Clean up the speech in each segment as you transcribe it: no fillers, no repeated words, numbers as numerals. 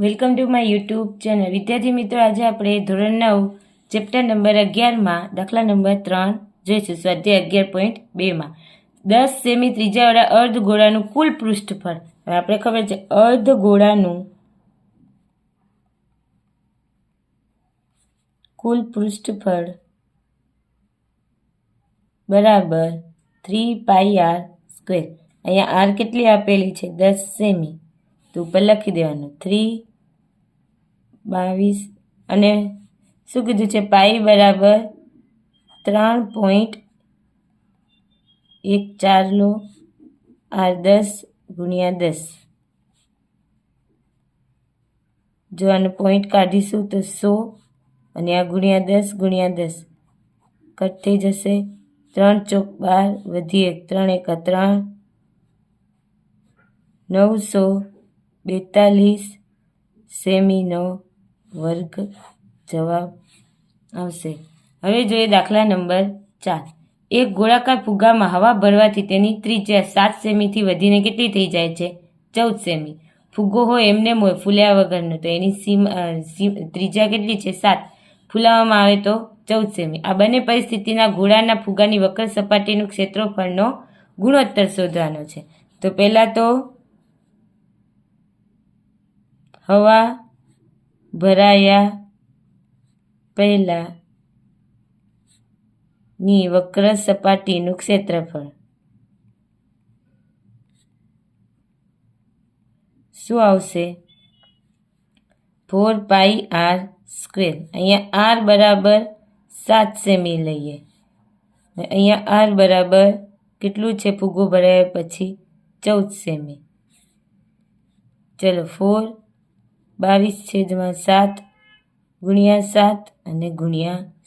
Welcome to my YouTube channel. વિદ્યાર્થી મિત્રો, આજે આપણે ધોરણ 9 ચેપ્ટર નંબર 11માં દાખલા નંબર 3 જોઈશું. સ્વાધ્યાય 11.2માં 10 સેમી ત્રિજ્યાવાળા અર્ધગોળાનું કુલ પૃષ્ઠફળ. હવે આપણે ખબર છે અર્ધગોળાનું કુલ પૃષ્ઠફળ બરાબર 3πr². અહીંયા આર કેટલી આપેલી છે? 10 સેમી. તો ઉપર લખી દેવાનું 3/22 અને શું કીધું છે? પાઈ બરાબર 3.14 લો. આર 10 × 10. જો આનો પોઈન્ટ કાઢીશું તો 100 અને આ ગુણ્યા 10 × 10 કટ થઈ જશે. 3 ચોક 12 વધી 1 3 એકા 3 942 સેમીનો વર્ગ જવાબ આવશે. હવે જોઈએ દાખલા નંબર 4. એક ગોળાકાર ફુગ્ગામાં હવા ભરવાથી તેની ત્રિજ્યા 7 સેમીથી વધીને કેટલી થઈ જાય છે? 14 સેમી. ફુગ્ગો હોય એમને હોય ફૂલ્યા વગરનો, તો એની ત્રિજ્યા કેટલી છે? 7. ફૂલાવવામાં આવે તો 14 સેમી. આ બંને પરિસ્થિતિના ગોળાના ફુગ્ગાની વક્ર સપાટીનું ક્ષેત્રફળનો ગુણોત્તર શોધવાનો છે. તો પહેલાં તો હવા ભરાયા પહેલાની વક્ર સપાટીનું ક્ષેત્રફળ શું આવશે? 4πr². અહીંયા આર બરાબર 7 સેમી લઈએ. અહીંયા આર બરાબર કેટલું છે? ફુગ્ગો ભરાયા પછી 14 સેમી. ચલો 4/22/7 × 7 અને ×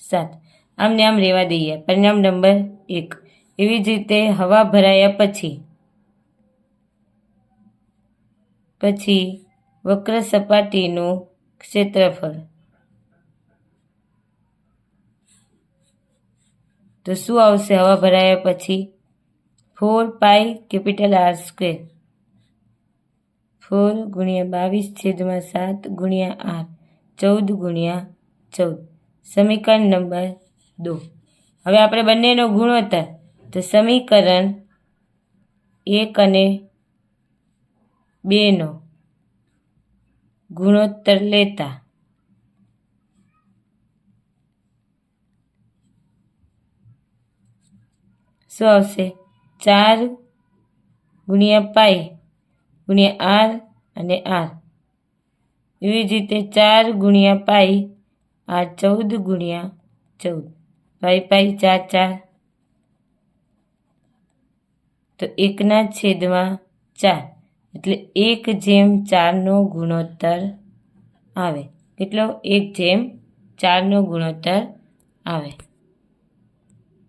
7. આમને આમ રહેવા દઈએ. પરિણામ નંબર 1. એવી જ રીતે હવા ભરાયા પછી વક્ર સપાટીનું ક્ષેત્રફળ તો શું આવશે? હવા ભરાયા પછી 4πR². 4 × 22/7 × 8 14 × 14. સમીકરણ નંબર 2. હવે આપણે બંનેનો ગુણોત્તર, તો સમીકરણ 1 અને 2 નો ગુણોત્તર લેતા શું આવશે? 4 × π × r અને r. એવી જ રીતે 4 × π આ 14 × 14. પાઈ 4 4 તો 1/4 એટલે 1/4 નો ગુણોત્તર આવે. કેટલો? 1/4 નો ગુણોત્તર આવે.